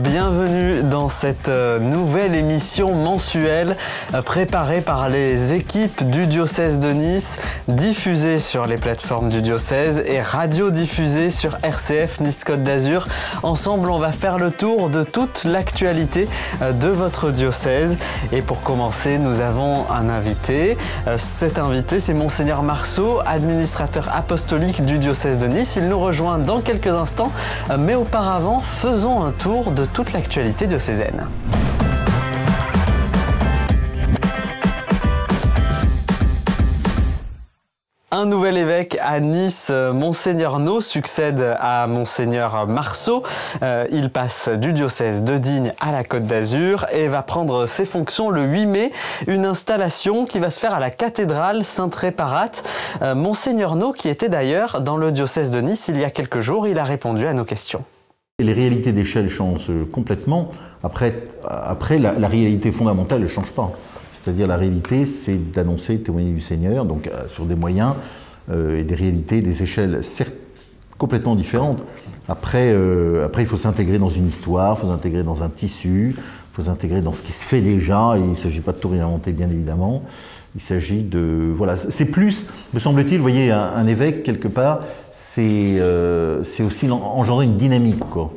Bienvenue dans cette nouvelle émission mensuelle préparée par les équipes du diocèse de Nice, diffusée sur les plateformes du diocèse et radiodiffusée sur RCF Nice Côte d'Azur. Ensemble, on va faire le tour de toute l'actualité de votre diocèse. Et pour commencer, nous avons un invité. Cet invité, c'est Monseigneur Marceau, administrateur apostolique du diocèse de Nice. Il nous rejoint dans quelques instants, mais auparavant, faisons un tour de toute l'actualité diocésaine. Un nouvel évêque à Nice, Monseigneur No, succède à Monseigneur Marceau. Il passe du diocèse de Digne à la Côte d'Azur et va prendre ses fonctions le 8 mai. Une installation qui va se faire à la cathédrale Sainte-Réparate. Monseigneur No, qui était d'ailleurs dans le diocèse de Nice il y a quelques jours, il a répondu à nos questions. Les réalités d'échelle changent complètement. Après la réalité fondamentale ne change pas. C'est-à-dire la réalité, c'est d'annoncer, témoigner du Seigneur, donc sur des moyens et des réalités, des échelles certes complètement différentes. Après il faut s'intégrer dans une histoire, il faut s'intégrer dans un tissu, il faut s'intégrer dans ce qui se fait déjà. Et il ne s'agit pas de tout réinventer, bien évidemment. Il s'agit de... Voilà, c'est plus, me semble-t-il, vous voyez, un évêque, quelque part, c'est aussi engendrer une dynamique, quoi.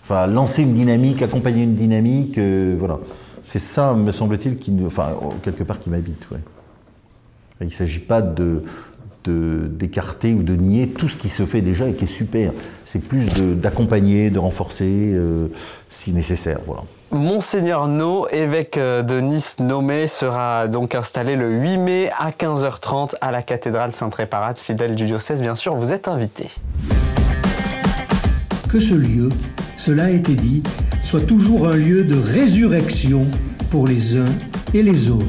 Enfin, lancer une dynamique, accompagner une dynamique, voilà. C'est ça, me semble-t-il, quelque part, qui m'habite, ouais. Il ne s'agit pas d'écarter ou de nier tout ce qui se fait déjà et qui est super. C'est plus d'accompagner, de renforcer, si nécessaire, voilà. Monseigneur No, évêque de Nice nommé, sera donc installé le 8 mai à 15h30 à la cathédrale Sainte-Réparate, fidèle du diocèse, bien sûr, vous êtes invité. Que ce lieu, cela a été dit, soit toujours un lieu de résurrection pour les uns et les autres.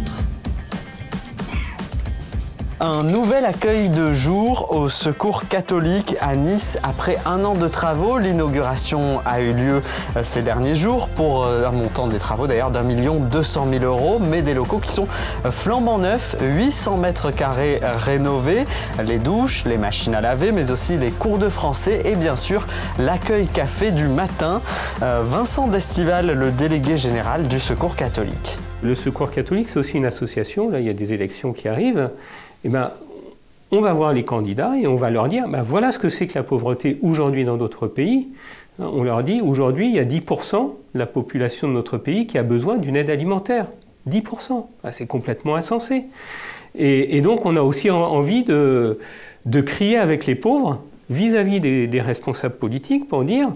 Un nouvel accueil de jour au Secours catholique à Nice après un an de travaux. L'inauguration a eu lieu ces derniers jours pour un montant des travaux d'ailleurs d'1 200 000 €, mais des locaux qui sont flambant neufs, 800 mètres carrés rénovés, les douches, les machines à laver, mais aussi les cours de français et bien sûr l'accueil café du matin. Vincent Destival, le délégué général du Secours catholique. Le Secours catholique, c'est aussi une association, là il y a des élections qui arrivent. Eh ben, on va voir les candidats et on va leur dire voilà ce que c'est que la pauvreté aujourd'hui dans d'autres pays. On leur dit aujourd'hui il y a 10% de la population de notre pays qui a besoin d'une aide alimentaire. 10%, c'est complètement insensé. Et donc on a aussi envie de crier avec les pauvres vis-à-vis des responsables politiques pour dire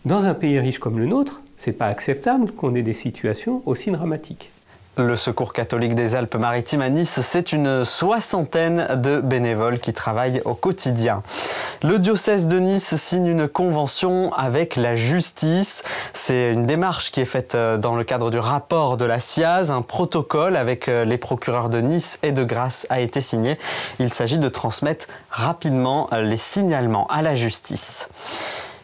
dans un pays riche comme le nôtre, c'est pas acceptable qu'on ait des situations aussi dramatiques. Le Secours catholique des Alpes-Maritimes à Nice, c'est une soixantaine de bénévoles qui travaillent au quotidien. Le diocèse de Nice signe une convention avec la justice. C'est une démarche qui est faite dans le cadre du rapport de la SIAZ. Un protocole avec les procureurs de Nice et de Grasse a été signé. Il s'agit de transmettre rapidement les signalements à la justice.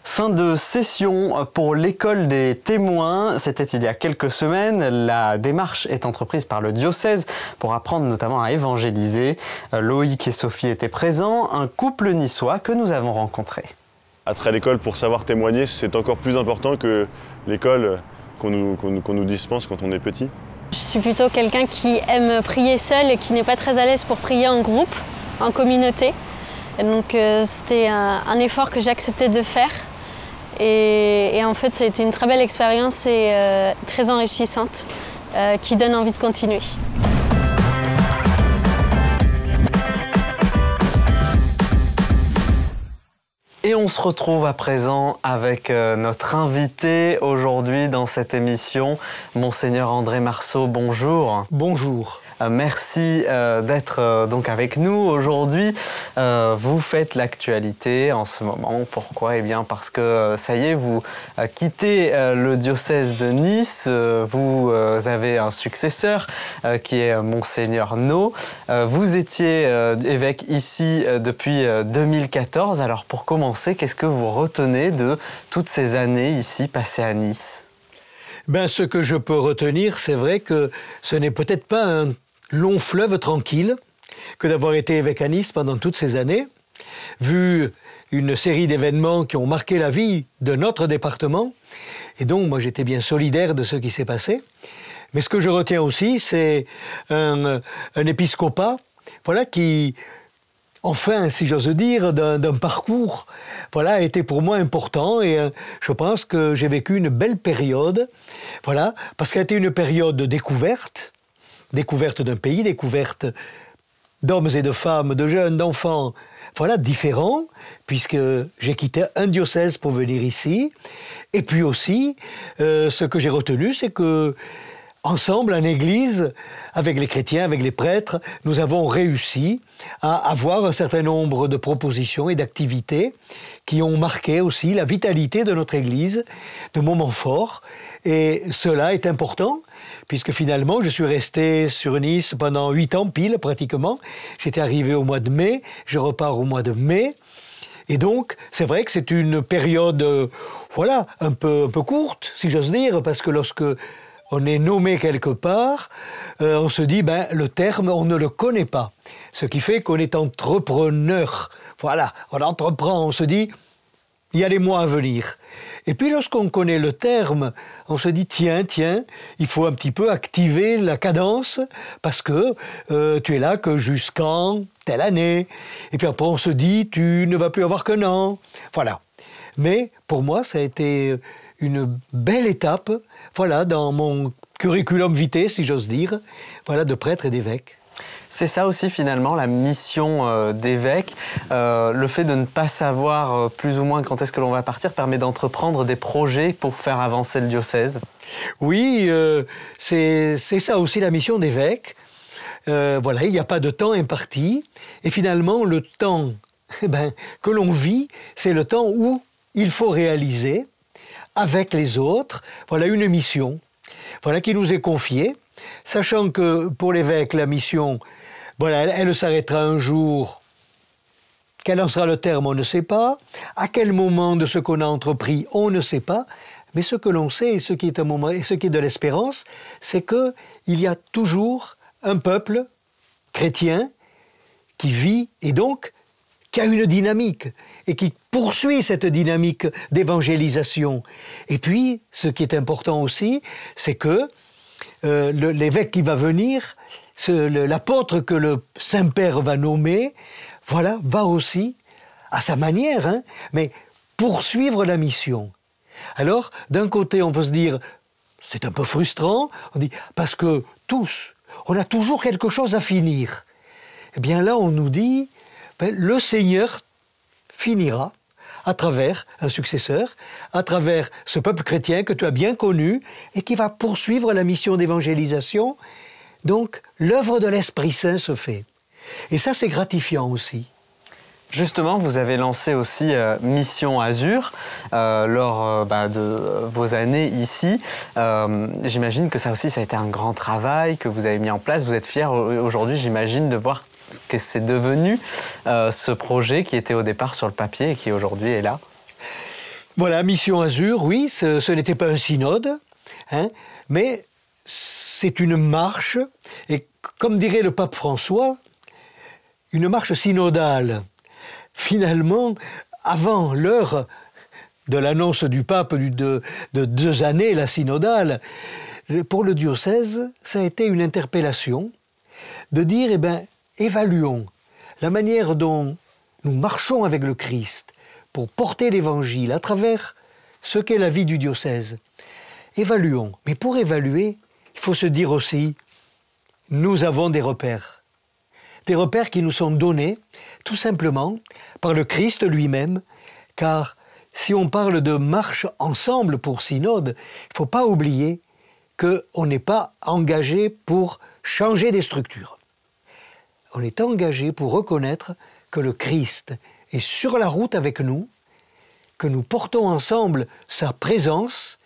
Fin de session pour l'école des témoins. C'était il y a quelques semaines. La démarche est entreprise par le diocèse pour apprendre notamment à évangéliser. Loïc et Sophie étaient présents, un couple niçois que nous avons rencontré. Être à l'école pour savoir témoigner, c'est encore plus important que l'école qu'on nous dispense quand on est petit. Je suis plutôt quelqu'un qui aime prier seul et qui n'est pas très à l'aise pour prier en groupe, en communauté. Et donc c'était un effort que j'ai accepté de faire. Et en fait, ça a été une très belle expérience et très enrichissante qui donne envie de continuer. Et on se retrouve à présent avec notre invité aujourd'hui dans cette émission, Monseigneur André Marceau. Bonjour. Bonjour. Merci d'être donc avec nous aujourd'hui. Vous faites l'actualité en ce moment. Pourquoi? Eh bien parce que ça y est, vous quittez le diocèse de Nice. Vous avez un successeur qui est Monseigneur No. Vous étiez évêque ici depuis 2014. Alors pour commencer, qu'est-ce que vous retenez de toutes ces années ici passées à Nice? Ben, ce que je peux retenir, c'est vrai que ce n'est peut-être pas un long fleuve tranquille que d'avoir été évêque à Nice pendant toutes ces années, vu une série d'événements qui ont marqué la vie de notre département Et donc, moi, j'étais bien solidaire de ce qui s'est passé. Mais ce que je retiens aussi, c'est un épiscopat, voilà, qui, enfin, si j'ose dire, d'un parcours, voilà, a été pour moi important. Et je pense que j'ai vécu une belle période, voilà, parce qu'elle a été une période de découverte d'un pays, découverte d'hommes et de femmes, de jeunes, d'enfants, voilà, différents, puisque j'ai quitté un diocèse pour venir ici. Et puis aussi, ce que j'ai retenu, c'est que ensemble, en Église, avec les chrétiens, avec les prêtres, nous avons réussi à avoir un certain nombre de propositions et d'activités qui ont marqué aussi la vitalité de notre Église, de moments forts. Et cela est important, puisque finalement, je suis resté sur Nice pendant 8 ans pile, pratiquement. J'étais arrivé au mois de mai, je repars au mois de mai. Et donc, c'est vrai que c'est une période, voilà, un peu courte, si j'ose dire, parce que lorsque on est nommé quelque part, on se dit, ben, le terme, on ne le connaît pas. Ce qui fait qu'on est entrepreneur. Voilà, on entreprend, on se dit, il y a les mois à venir. Et puis lorsqu'on connaît le terme, on se dit, tiens, il faut un petit peu activer la cadence, parce que tu es là que jusqu'en telle année. Et puis après, on se dit, tu ne vas plus avoir qu'un an. Voilà. Mais pour moi, ça a été une belle étape, voilà, dans mon curriculum vitae, si j'ose dire, voilà, de prêtre et d'évêque. C'est ça aussi finalement la mission d'évêque. Le fait de ne pas savoir plus ou moins quand est-ce que l'on va partir permet d'entreprendre des projets pour faire avancer le diocèse. Oui, c'est ça aussi la mission d'évêque. Voilà, il n'y a pas de temps imparti. Et finalement, le temps que l'on vit, c'est le temps où il faut réaliser avec les autres, voilà, une mission, voilà, qui nous est confiée, sachant que pour l'évêque, la mission, voilà, elle s'arrêtera un jour. Quel en sera le terme, on ne sait pas. À quel moment de ce qu'on a entrepris, on ne sait pas. Mais ce que l'on sait, et ce qui est un moment, et ce qui est de l'espérance, c'est qu'il y a toujours un peuple chrétien qui vit et donc qui a une dynamique et qui poursuit cette dynamique d'évangélisation. Et puis, ce qui est important aussi, c'est que l'évêque qui va venir, l'apôtre que le Saint-Père va nommer, voilà, va aussi, à sa manière, mais poursuivre la mission. Alors, d'un côté, on peut se dire, c'est un peu frustrant, on dit, parce que tous, on a toujours quelque chose à finir. Eh bien là, on nous dit, le Seigneur finira à travers un successeur, à travers ce peuple chrétien que tu as bien connu et qui va poursuivre la mission d'évangélisation. Donc, l'œuvre de l'Esprit Saint se fait. Et ça, c'est gratifiant aussi. Justement, vous avez lancé aussi Mission Azur lors de vos années ici. J'imagine que ça aussi, ça a été un grand travail que vous avez mis en place. Vous êtes fiers aujourd'hui, j'imagine, de voir ce que c'est devenu ce projet qui était au départ sur le papier et qui aujourd'hui est là. Voilà, Mission Azur, oui, ce n'était pas un synode, mais c'est une marche, et comme dirait le pape François, une marche synodale. Finalement, avant l'heure de l'annonce du pape de 2 années, la synodale, pour le diocèse, ça a été une interpellation de dire, évaluons la manière dont nous marchons avec le Christ pour porter l'Évangile à travers ce qu'est la vie du diocèse. Évaluons. Mais pour évaluer, il faut se dire aussi, nous avons des repères. Des repères qui nous sont donnés, tout simplement, par le Christ lui-même, car si on parle de marche ensemble pour synode, il ne faut pas oublier qu'on n'est pas engagé pour changer des structures. On est engagé pour reconnaître que le Christ est sur la route avec nous, que nous portons ensemble sa présence,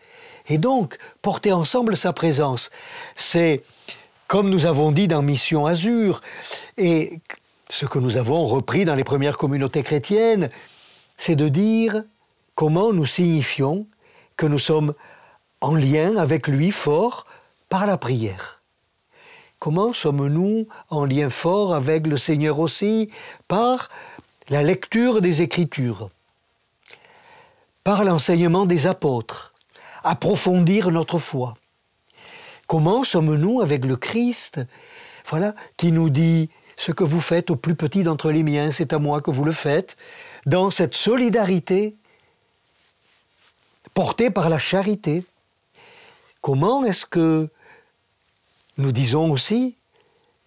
et donc porter ensemble sa présence, c'est, comme nous avons dit dans Mission Azur, et ce que nous avons repris dans les premières communautés chrétiennes, c'est de dire comment nous signifions que nous sommes en lien avec lui fort par la prière. Comment sommes-nous en lien fort avec le Seigneur aussi par la lecture des Écritures, par l'enseignement des apôtres, approfondir notre foi. Comment sommes-nous avec le Christ, voilà, qui nous dit « Ce que vous faites au plus petit d'entre les miens, c'est à moi que vous le faites », dans cette solidarité portée par la charité. Comment est-ce que nous disons aussi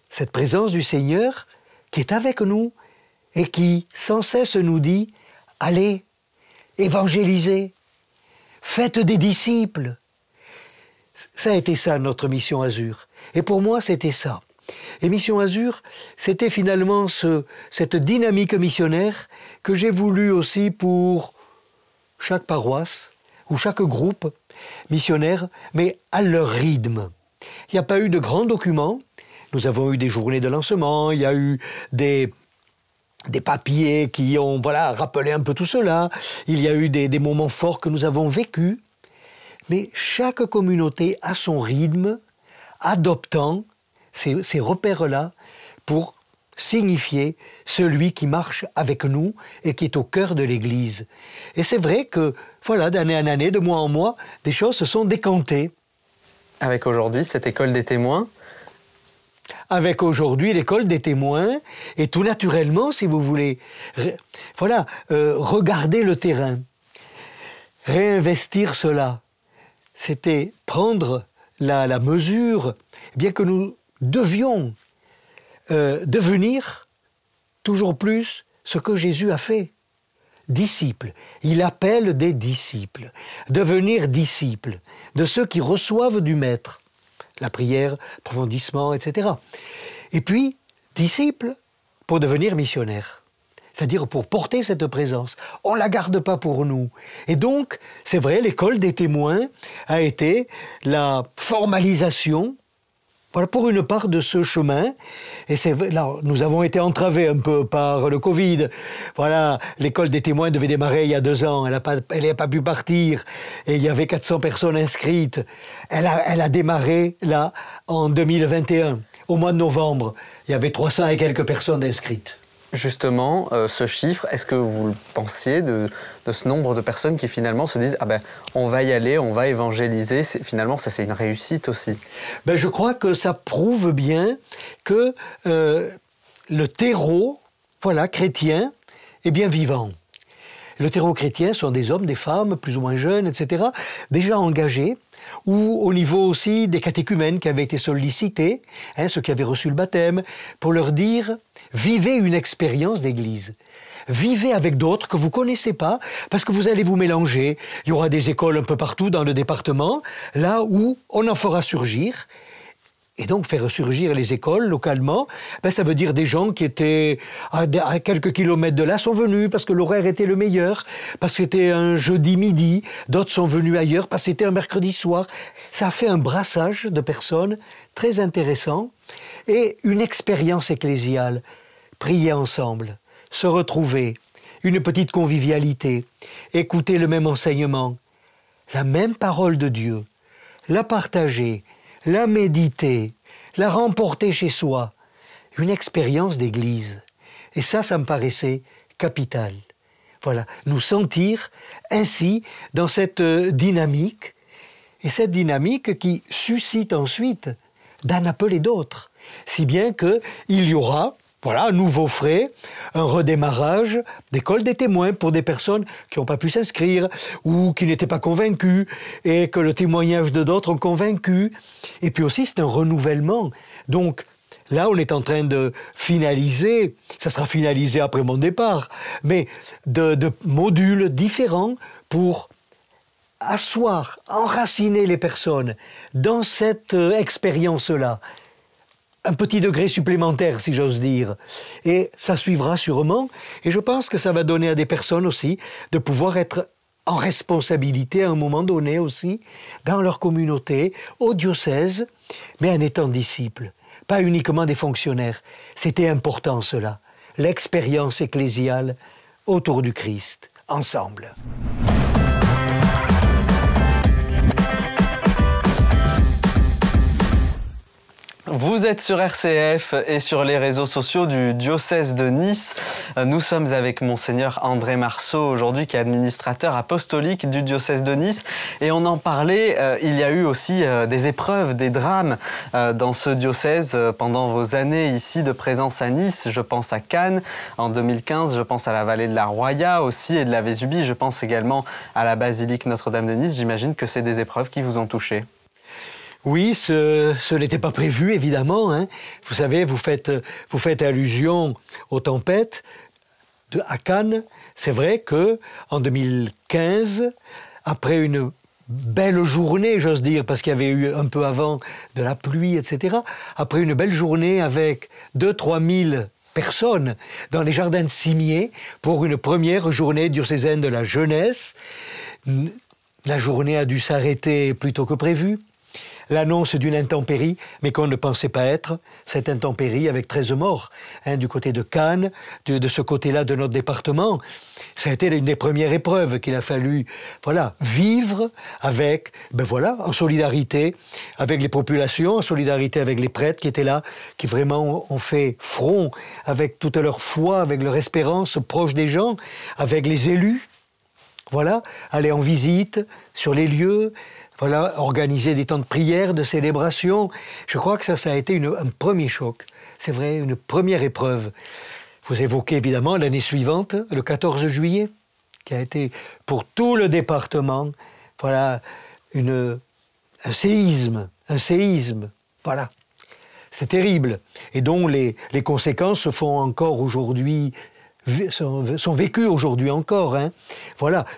cette présence du Seigneur qui est avec nous et qui sans cesse nous dit « Allez, évangélisez, faites des disciples ». Ça a été ça notre mission Azur. Et pour moi, c'était ça. Et Mission Azur, c'était finalement cette dynamique missionnaire que j'ai voulu aussi pour chaque paroisse ou chaque groupe missionnaire, mais à leur rythme. Il n'y a pas eu de grands documents. Nous avons eu des journées de lancement, il y a eu des papiers qui ont rappelé un peu tout cela. Il y a eu des moments forts que nous avons vécus. Mais chaque communauté a son rythme, adoptant ces repères-là pour signifier celui qui marche avec nous et qui est au cœur de l'Église. Et c'est vrai que, d'année en année, de mois en mois, des choses se sont décantées. Avec aujourd'hui cette école des témoins? Avec aujourd'hui l'école des témoins, et tout naturellement, si vous voulez, regarder le terrain, réinvestir cela. C'était prendre la mesure, bien que nous devions devenir toujours plus ce que Jésus a fait. Disciples. Il appelle des disciples. Devenir disciples de ceux qui reçoivent du Maître. La prière, approfondissement, etc. Et puis, disciples pour devenir missionnaires. C'est-à-dire pour porter cette présence. On ne la garde pas pour nous. Et donc, c'est vrai, l'école des témoins a été la formalisation, pour une part de ce chemin. Et là, nous avons été entravés un peu par le Covid. L'école des témoins devait démarrer il y a 2 ans. Elle n'a pas pu partir. Et il y avait 400 personnes inscrites. Elle a démarré, là, en 2021. Au mois de novembre, il y avait 300 et quelques personnes inscrites. Justement, ce chiffre, est-ce que vous le pensiez de ce nombre de personnes qui finalement se disent « Ah ben, on va y aller, on va évangéliser », finalement, ça c'est une réussite aussi. Je crois que ça prouve bien que le terreau, chrétien, est bien vivant. Le terreau chrétien sont des hommes, des femmes, plus ou moins jeunes, etc., déjà engagés, ou au niveau aussi des catéchumènes qui avaient été sollicités, ceux qui avaient reçu le baptême, pour leur dire « Vivez une expérience d'église. Vivez avec d'autres que vous ne connaissez pas, parce que vous allez vous mélanger. Il y aura des écoles un peu partout dans le département, là où on en fera surgir. » Et donc faire ressurgir les écoles localement, ça veut dire des gens qui étaient à quelques kilomètres de là sont venus parce que l'horaire était le meilleur, parce que c'était un jeudi midi, d'autres sont venus ailleurs parce que c'était un mercredi soir. Ça a fait un brassage de personnes très intéressant et une expérience ecclésiale. Prier ensemble, se retrouver, une petite convivialité, écouter le même enseignement, la même parole de Dieu, la partager, la méditer, la remporter chez soi, une expérience d'église. Et ça me paraissait capital. Nous sentir ainsi dans cette dynamique, et cette dynamique qui suscite ensuite d'en appeler d'autres. Si bien qu'il y aura, à nouveau frais, un redémarrage d'école des témoins pour des personnes qui n'ont pas pu s'inscrire ou qui n'étaient pas convaincues et que le témoignage de d'autres ont convaincu. Et puis aussi, c'est un renouvellement. Donc, là, on est en train de finaliser, ça sera finalisé après mon départ, mais de modules différents pour asseoir, enraciner les personnes dans cette expérience-là. Un petit degré supplémentaire, si j'ose dire. Et ça suivra sûrement. Et je pense que ça va donner à des personnes aussi de pouvoir être en responsabilité à un moment donné aussi, dans leur communauté, au diocèse, mais en étant disciples. Pas uniquement des fonctionnaires. C'était important cela. L'expérience ecclésiale autour du Christ, ensemble. Vous êtes sur RCF et sur les réseaux sociaux du diocèse de Nice. Nous sommes avec Monseigneur André Marceau aujourd'hui, qui est administrateur apostolique du diocèse de Nice. Et on en parlait, il y a eu aussi des épreuves, des drames dans ce diocèse pendant vos années ici de présence à Nice. Je pense à Cannes en 2015, je pense à la vallée de la Roya aussi et de la Vésubie. Je pense également à la basilique Notre-Dame de Nice. J'imagine que c'est des épreuves qui vous ont touché. Oui, ce n'était pas prévu, évidemment. Hein. Vous savez, vous faites allusion aux tempêtes à Cannes. C'est vrai qu'en 2015, après une belle journée, j'ose dire, parce qu'il y avait eu un peu avant de la pluie, etc., après une belle journée avec 2-3 000 personnes dans les jardins de Cimier pour une première journée diocésaine de la jeunesse, la journée a dû s'arrêter plus tôt que prévu. L'annonce d'une intempérie, mais qu'on ne pensait pas être, cette intempérie avec 13 morts, du côté de Cannes, de ce côté-là de notre département. Ça a été une des premières épreuves qu'il a fallu vivre avec, en solidarité avec les populations, en solidarité avec les prêtres qui étaient là, qui vraiment ont fait front avec toute leur foi, avec leur espérance proche des gens, avec les élus, aller en visite sur les lieux, organiser des temps de prière, de célébration. Je crois que ça a été un premier choc. C'est vrai, une première épreuve. Vous évoquez évidemment l'année suivante, le 14 juillet, qui a été pour tout le département, un séisme. Voilà. C'est terrible. Et dont les conséquences font encore aujourd'hui, sont vécues aujourd'hui encore.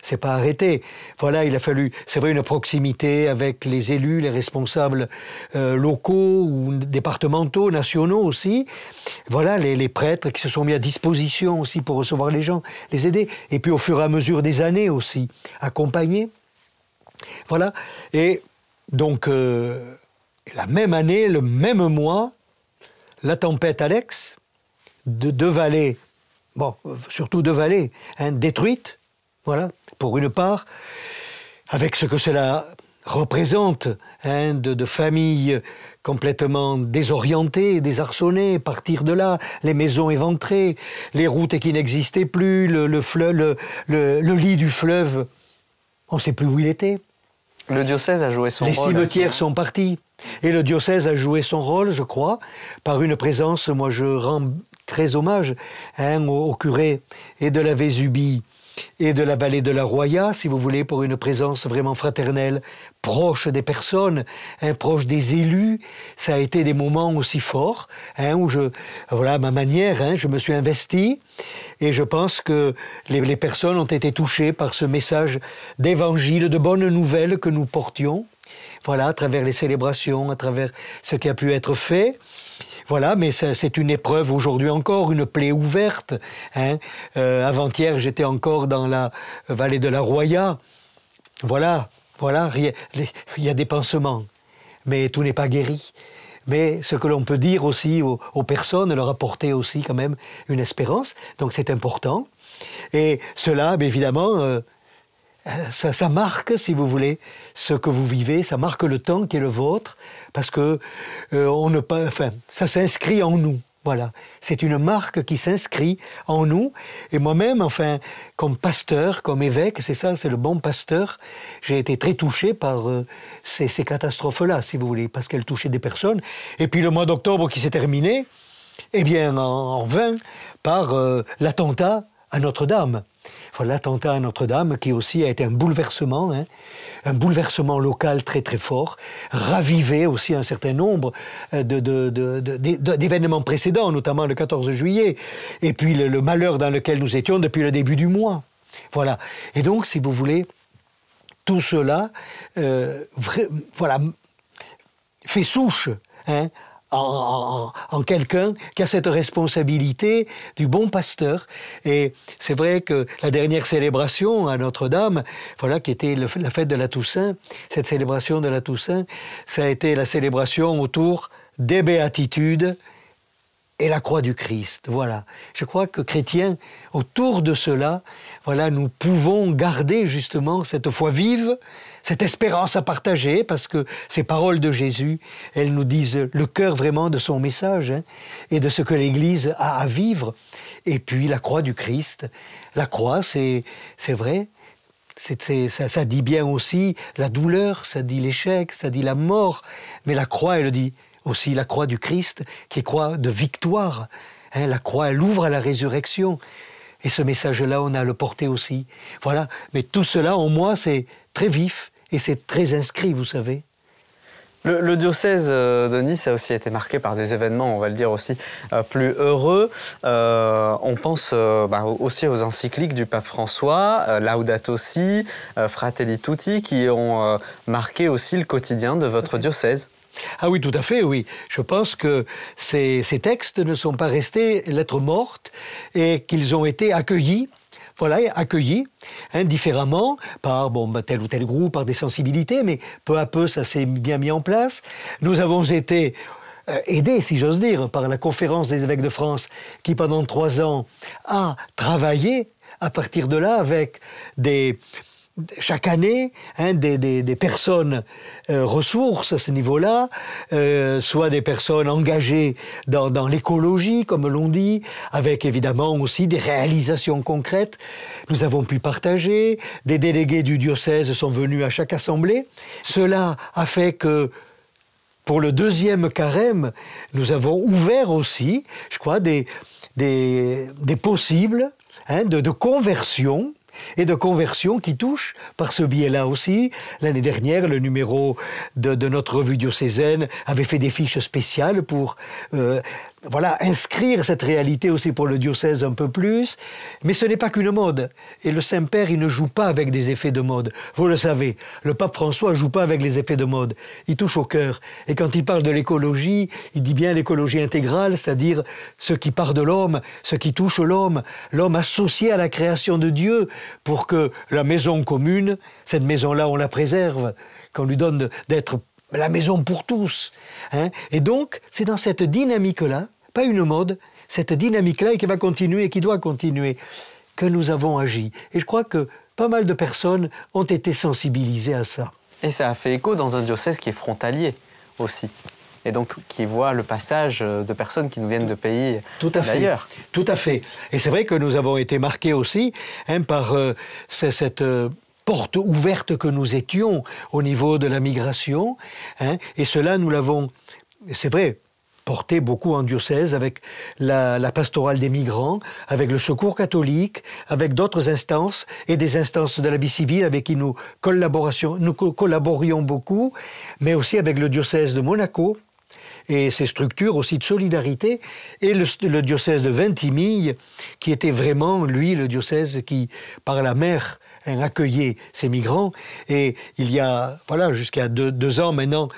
C'est pas arrêté. Il a fallu, c'est vrai, une proximité avec les élus, les responsables locaux ou départementaux, nationaux aussi. Les prêtres qui se sont mis à disposition aussi pour recevoir les gens, les aider. Et puis au fur et à mesure des années aussi, accompagner. Et donc, la même année, le même mois, la tempête Alex, deux vallées, surtout deux vallées, détruites, pour une part, avec ce que cela représente, de familles complètement désorientées, désarçonnées, partir de là, les maisons éventrées, les routes qui n'existaient plus, le lit du fleuve, on ne sait plus où il était. Le diocèse a joué son rôle. Les cimetières sont partis. Et le diocèse a joué son rôle, je crois, par une présence. Moi, je rends très hommage au curé et de la Vésubie et de la vallée de la Roya, si vous voulez, pour une présence vraiment fraternelle, proche des personnes, proche des élus. Ça a été des moments aussi forts, où ma manière, je me suis investi, et je pense que les personnes ont été touchées par ce message d'évangile, de bonnes nouvelles que nous portions, à travers les célébrations, à travers ce qui a pu être fait. Mais c'est une épreuve aujourd'hui encore, une plaie ouverte. Avant-hier, j'étais encore dans la vallée de la Roya. Il y a des pansements, mais tout n'est pas guéri. Mais ce que l'on peut dire aussi aux personnes, leur apporter aussi quand même une espérance. Donc c'est important. Et cela, évidemment, ça marque, si vous voulez, ce que vous vivez, ça marque le temps qui est le vôtre, parce que ça s'inscrit en nous. C'est une marque qui s'inscrit en nous. Et moi-même, comme pasteur, comme évêque, c'est ça, c'est le bon pasteur, j'ai été très touché par ces catastrophes-là, si vous voulez, parce qu'elles touchaient des personnes. Et puis le mois d'octobre qui s'est terminé, en vain, par l'attentat à Notre-Dame. L'attentat à Notre-Dame qui aussi a été un bouleversement local très très fort, ravivé aussi un certain nombre d'événements précédents, notamment le 14 juillet, et puis le malheur dans lequel nous étions depuis le début du mois. Et donc, si vous voulez, tout cela fait souche en quelqu'un qui a cette responsabilité du bon pasteur. Et c'est vrai que la dernière célébration à Notre-Dame, qui était la fête de la Toussaint, cette célébration de la Toussaint, ça a été la célébration autour des béatitudes et la croix du Christ. Je crois que chrétiens, autour de cela, nous pouvons garder justement cette foi vive, cette espérance à partager, parce que ces paroles de Jésus, elles nous disent le cœur vraiment de son message, hein, et de ce que l'Église a à vivre. Et puis la croix du Christ. La croix, c'est vrai, ça dit bien aussi la douleur, ça dit l'échec, ça dit la mort, mais la croix, elle dit aussi la croix du Christ, qui est croix de victoire. Hein, la croix, elle ouvre à la résurrection. Et ce message-là, on a à le porter aussi. Voilà. Mais tout cela, en moi, c'est très vif et c'est très inscrit, vous savez. Le diocèse de Nice a aussi été marqué par des événements, on va le dire aussi, plus heureux. On pense aussi aux encycliques du pape François, Laudato Si, Fratelli Tutti, qui ont marqué aussi le quotidien de votre diocèse. Ah oui, tout à fait, oui. Je pense que ces textes ne sont pas restés lettres mortes et qu'ils ont été accueillis, voilà, accueillis différemment par tel ou tel groupe, par des sensibilités, mais peu à peu, ça s'est bien mis en place. Nous avons été aidés, si j'ose dire, par la Conférence des évêques de France, qui pendant 3 ans a travaillé à partir de là avec chaque année, des personnes ressources à ce niveau-là, soit des personnes engagées dans l'écologie, comme l'on dit, avec évidemment aussi des réalisations concrètes. Nous avons pu partager, des délégués du diocèse sont venus à chaque assemblée. Cela a fait que, pour le 2e carême, nous avons ouvert aussi, je crois, des possibles de conversion, et de conversion qui touche par ce biais-là aussi. L'année dernière, le numéro de notre revue diocésaine avait fait des fiches spéciales pour inscrire cette réalité aussi pour le diocèse un peu plus. Mais ce n'est pas qu'une mode. Et le Saint-Père, il ne joue pas avec des effets de mode. Vous le savez, le pape François ne joue pas avec les effets de mode. Il touche au cœur. Et quand il parle de l'écologie, il dit bien l'écologie intégrale, c'est-à-dire ce qui part de l'homme, ce qui touche l'homme associé à la création de Dieu, pour que la maison commune, cette maison-là, on la préserve, qu'on lui donne d'être la maison pour tous. Et donc, c'est dans cette dynamique-là, pas une mode, cette dynamique-là, et qui va continuer et qui doit continuer, que nous avons agi. Et je crois que pas mal de personnes ont été sensibilisées à ça. Et ça a fait écho dans un diocèse qui est frontalier aussi. Et donc qui voit le passage de personnes qui nous viennent de pays d'ailleurs. Tout à fait. Et c'est vrai que nous avons été marqués aussi par cette porte ouverte que nous étions au niveau de la migration. Et cela, nous l'avons, c'est vrai, porté beaucoup en diocèse avec la pastorale des migrants, avec le Secours catholique, avec d'autres instances et des instances de la vie civile avec qui nous collaborions beaucoup, mais aussi avec le diocèse de Monaco et ses structures aussi de solidarité, et le diocèse de Vintimille, qui était vraiment, lui, le diocèse qui, par la mer, accueillait ces migrants. Et il y a, jusqu'à 2 ans maintenant,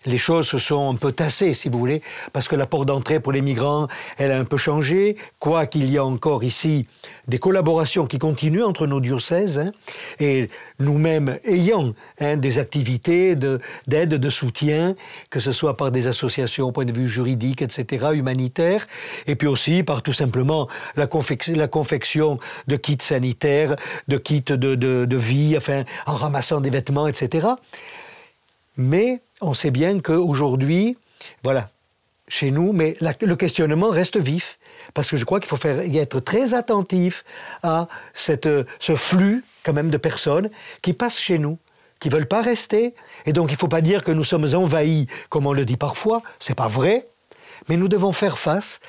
les choses se sont un peu tassées, si vous voulez, parce que la porte d'entrée pour les migrants, elle a un peu changé, quoiqu'il y a encore ici des collaborations qui continuent entre nos diocèses, et nous-mêmes ayant des activités d'aide, de soutien, que ce soit par des associations au point de vue juridique, etc., humanitaire, et puis aussi par tout simplement la confection de kits sanitaires, de kits de vie, en ramassant des vêtements, etc. Mais on sait bien qu'aujourd'hui, chez nous, mais le questionnement reste vif, parce que je crois qu'il faut être très attentif à ce flux, quand même, de personnes qui passent chez nous, qui ne veulent pas rester. Et donc, il ne faut pas dire que nous sommes envahis, comme on le dit parfois, c'est pas vrai, mais nous devons faire face,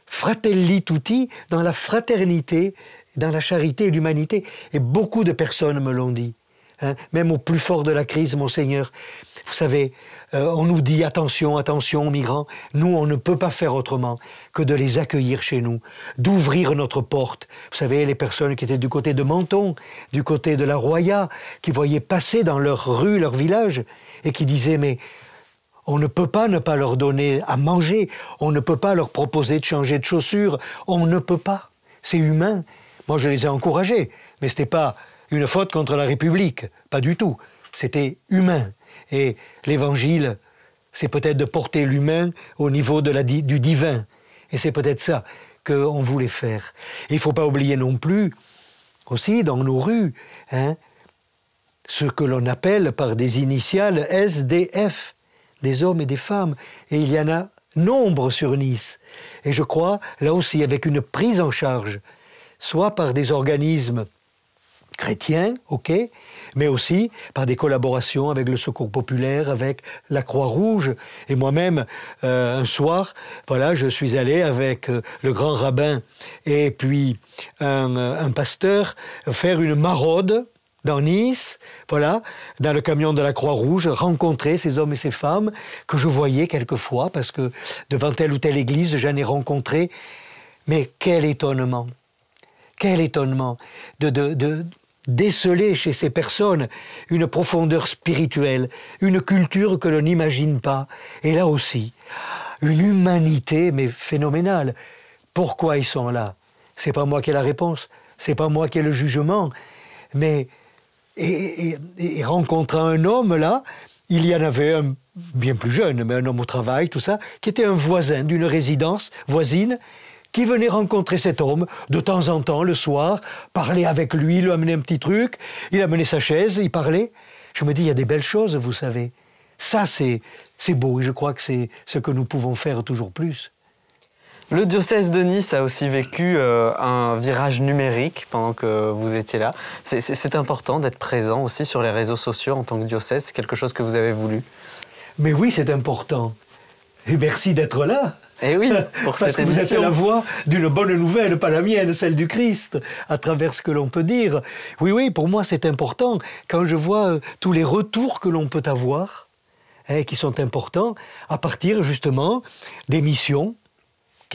fratelli tutti, dans la fraternité, dans la charité et l'humanité. Et beaucoup de personnes me l'ont dit. Même au plus fort de la crise, Monseigneur. Vous savez, on nous dit attention, attention aux migrants. Nous, on ne peut pas faire autrement que de les accueillir chez nous, d'ouvrir notre porte. Vous savez, les personnes qui étaient du côté de Menton, du côté de la Roya, qui voyaient passer dans leur rue, leur village, et qui disaient, mais on ne peut pas ne pas leur donner à manger, on ne peut pas leur proposer de changer de chaussures, on ne peut pas. C'est humain. Moi, je les ai encouragés, mais ce n'était pas une faute contre la République, pas du tout. C'était humain. Et l'Évangile, c'est peut-être de porter l'humain au niveau du divin. Et c'est peut-être ça qu'on voulait faire. Et il ne faut pas oublier non plus, aussi dans nos rues, ce que l'on appelle par des initiales SDF, des hommes et des femmes. Et il y en a nombre sur Nice. Et je crois, là aussi, avec une prise en charge, soit par des organismes chrétiens, ok, mais aussi par des collaborations avec le Secours populaire, avec la Croix-Rouge. Et moi-même, un soir, voilà, je suis allé avec le grand rabbin et puis un pasteur faire une maraude dans Nice, voilà, dans le camion de la Croix-Rouge, rencontrer ces hommes et ces femmes que je voyais quelquefois, parce que devant telle ou telle église, j'en ai rencontré. Mais quel étonnement de déceler chez ces personnes une profondeur spirituelle, une culture que l'on n'imagine pas. Et là aussi, une humanité, mais phénoménale. Pourquoi ils sont là? C'est pas moi qui ai la réponse, c'est pas moi qui ai le jugement, mais et rencontrant un homme là, il y en avait un bien plus jeune, mais un homme au travail, tout ça, qui était un voisin d'une résidence voisine, qui venait rencontrer cet homme de temps en temps, le soir, parler avec lui, lui amener un petit truc, il amenait sa chaise, il parlait. Je me dis, il y a des belles choses, vous savez. Ça, c'est beau, et je crois que c'est ce que nous pouvons faire toujours plus. Le diocèse de Nice a aussi vécu un virage numérique pendant que vous étiez là. C'est important d'être présent aussi sur les réseaux sociaux en tant que diocèse, c'est quelque chose que vous avez voulu? Mais oui, c'est important. Et merci d'être là. Et oui, pour parce cette que émission. vous êtes la voix d'une bonne nouvelle, pas la mienne, celle du Christ, à travers ce que l'on peut dire. Oui, oui, pour moi c'est important. Quand je vois tous les retours que l'on peut avoir, qui sont importants, à partir justement d'émissions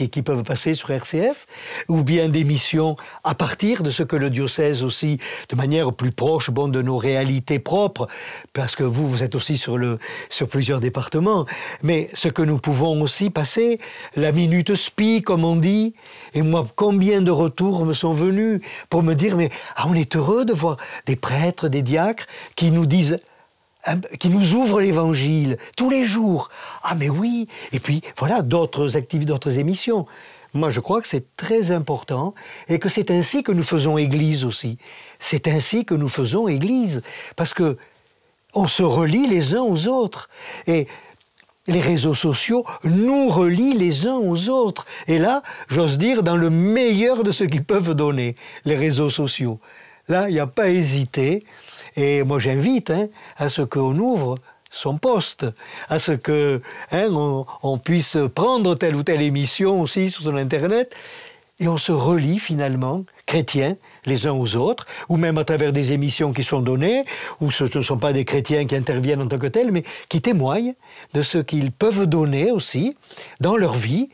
qui peuvent passer sur RCF, ou bien des missions à partir de ce que le diocèse aussi, de manière plus proche de nos réalités propres, parce que vous êtes aussi sur plusieurs départements, mais ce que nous pouvons aussi passer, la minute spi, comme on dit, et moi, combien de retours me sont venus pour me dire, mais on est heureux de voir des prêtres, des diacres, qui nous disent, qui nous ouvre l'Évangile tous les jours. Ah mais oui, et puis voilà, d'autres activités, d'autres émissions. Moi je crois que c'est très important et que c'est ainsi que nous faisons Église aussi. C'est ainsi que nous faisons Église, parce que on se relie les uns aux autres. Et les réseaux sociaux nous relient les uns aux autres. Et là, j'ose dire, dans le meilleur de ce qu'ils peuvent donner, les réseaux sociaux. Là, il n'y a pas à hésiter. Et moi, j'invite à ce qu'on ouvre son poste, à ce que on puisse prendre telle ou telle émission aussi sur son Internet, et on se relie finalement, chrétiens, les uns aux autres, ou même à travers des émissions qui sont données, où ce ne sont pas des chrétiens qui interviennent en tant que tels, mais qui témoignent de ce qu'ils peuvent donner aussi dans leur vie,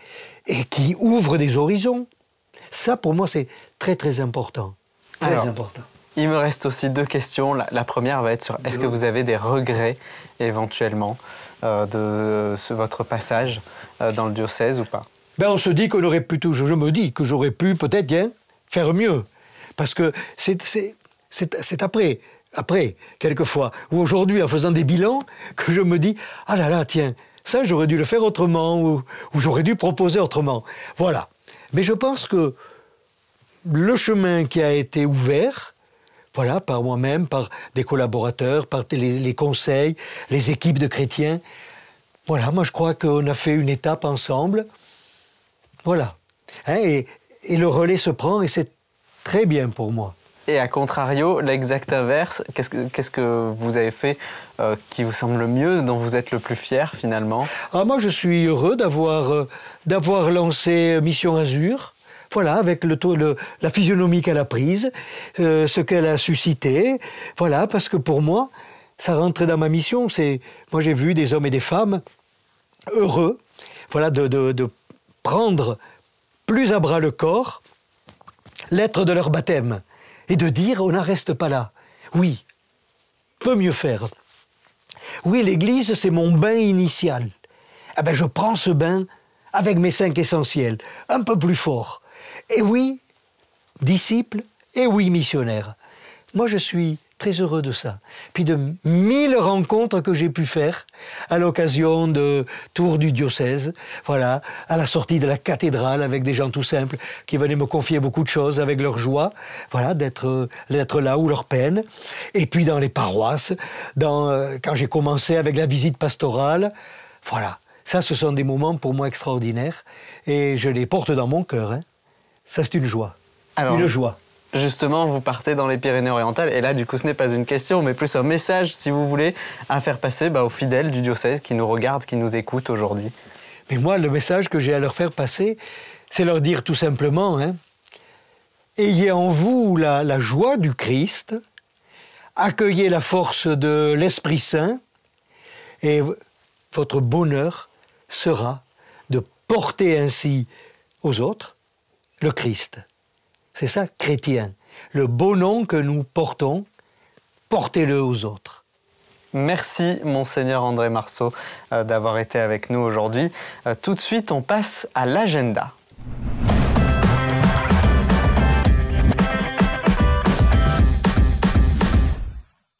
et qui ouvrent des horizons. Ça, pour moi, c'est très, très important. Très important. Il me reste aussi deux questions. La première va être sur est-ce que vous avez des regrets éventuellement de votre passage dans le diocèse ou pas? On se dit qu'on aurait pu, je me dis que j'aurais pu peut-être faire mieux. Parce que c'est après, quelquefois, ou aujourd'hui, en faisant des bilans, que je me dis, ah là là, tiens, ça j'aurais dû le faire autrement, ou j'aurais dû proposer autrement. Voilà. Mais je pense que le chemin qui a été ouvert, voilà, par moi-même, par des collaborateurs, par les conseils, les équipes de chrétiens. Voilà, moi je crois qu'on a fait une étape ensemble. Voilà. Et le relais se prend et c'est très bien pour moi. Et à contrario, l'exact inverse, qu'est-ce que vous avez fait qui vous semble le mieux, dont vous êtes le plus fier finalement? Moi je suis heureux d'avoir lancé Mission Azur. Voilà, avec la physionomie qu'elle a prise, ce qu'elle a suscité. Voilà, parce que pour moi, ça rentrait dans ma mission. Moi, j'ai vu des hommes et des femmes heureux, voilà, de prendre plus à bras le corps l'être de leur baptême et de dire, on n'en reste pas là. Oui, peut mieux faire. Oui, l'Église, c'est mon bain initial. Je prends ce bain avec mes 5 essentiels, un peu plus fort. Et oui, disciple, et oui, missionnaire. Moi, je suis très heureux de ça. Puis de 1000 rencontres que j'ai pu faire à l'occasion de tours du diocèse, voilà, à la sortie de la cathédrale avec des gens tout simples qui venaient me confier beaucoup de choses avec leur joie, voilà, d'être là ou leur peine. Et puis dans les paroisses, quand j'ai commencé avec la visite pastorale, voilà. Ça, ce sont des moments pour moi extraordinaires et je les porte dans mon cœur. Hein. Ça, c'est une joie. Alors, une joie. Justement, vous partez dans les Pyrénées-Orientales et là, du coup, ce n'est pas une question, mais plus un message, si vous voulez, à faire passer aux fidèles du diocèse qui nous regardent, qui nous écoutent aujourd'hui. Mais moi, le message que j'ai à leur faire passer, c'est leur dire tout simplement, hein, ayez en vous la joie du Christ, accueillez la force de l'Esprit Saint et votre bonheur sera de porter ainsi aux autres le Christ. C'est ça, chrétien. Le beau nom que nous portons, portez-le aux autres. Merci, Monseigneur André Marceau, d'avoir été avec nous aujourd'hui. Tout de suite, on passe à l'agenda.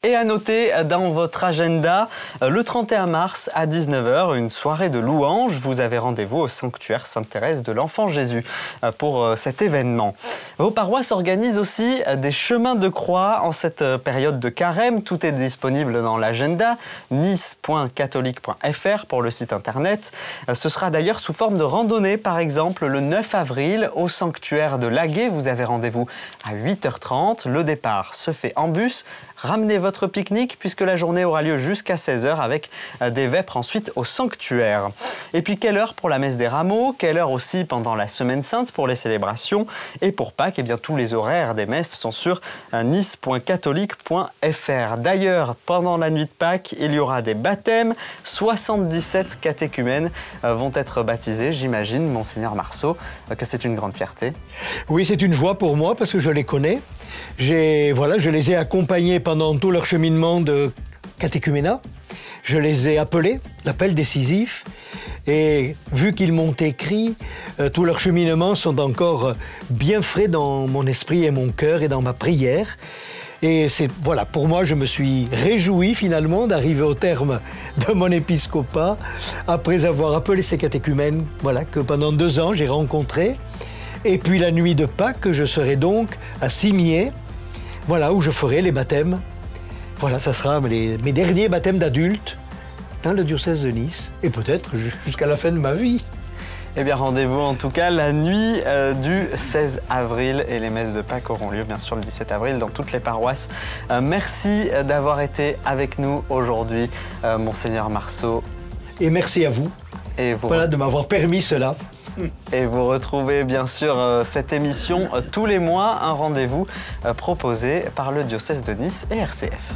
Et à noter dans votre agenda, le 31 mars à 19h, une soirée de louanges. Vous avez rendez-vous au sanctuaire Sainte-Thérèse de l'Enfant Jésus pour cet événement. Vos paroisses organisent aussi des chemins de croix en cette période de carême. Tout est disponible dans l'agenda, nice.catholique.fr pour le site internet. Ce sera d'ailleurs sous forme de randonnée, par exemple, le 9 avril au sanctuaire de Laguet. Vous avez rendez-vous à 8h30. Le départ se fait en bus. Ramenez votre pique-nique puisque la journée aura lieu jusqu'à 16h avec des vêpres ensuite au sanctuaire. Et puis quelle heure pour la messe des rameaux, quelle heure aussi pendant la semaine sainte pour les célébrations. Et pour Pâques, eh bien, tous les horaires des messes sont sur nice.catholique.fr. D'ailleurs, pendant la nuit de Pâques, il y aura des baptêmes. 77 catéchumènes vont être baptisés. J'imagine, Monseigneur Marceau, que c'est une grande fierté. Oui, c'est une joie pour moi parce que je les connais. Je les ai accompagnés pendant tout leur cheminement de catéchuménat. Je les ai appelés, l'appel décisif. Et vu qu'ils m'ont écrit, tous leurs cheminements sont encore bien frais dans mon esprit et mon cœur et dans ma prière. Et pour moi, je me suis réjoui finalement d'arriver au terme de mon épiscopat après avoir appelé ces catéchumènes, que pendant 2 ans j'ai rencontrés. Et puis la nuit de Pâques, je serai donc à Cimiez, où je ferai les baptêmes. Ça sera mes derniers baptêmes d'adultes dans le diocèse de Nice, et peut-être jusqu'à la fin de ma vie. Eh bien, rendez-vous en tout cas la nuit du 16 avril et les messes de Pâques auront lieu bien sûr le 17 avril dans toutes les paroisses. Merci d'avoir été avec nous aujourd'hui, Monseigneur Marceau. Et merci à vous, de m'avoir permis cela. Et vous retrouvez bien sûr cette émission tous les mois, un rendez-vous proposé par le diocèse de Nice et RCF.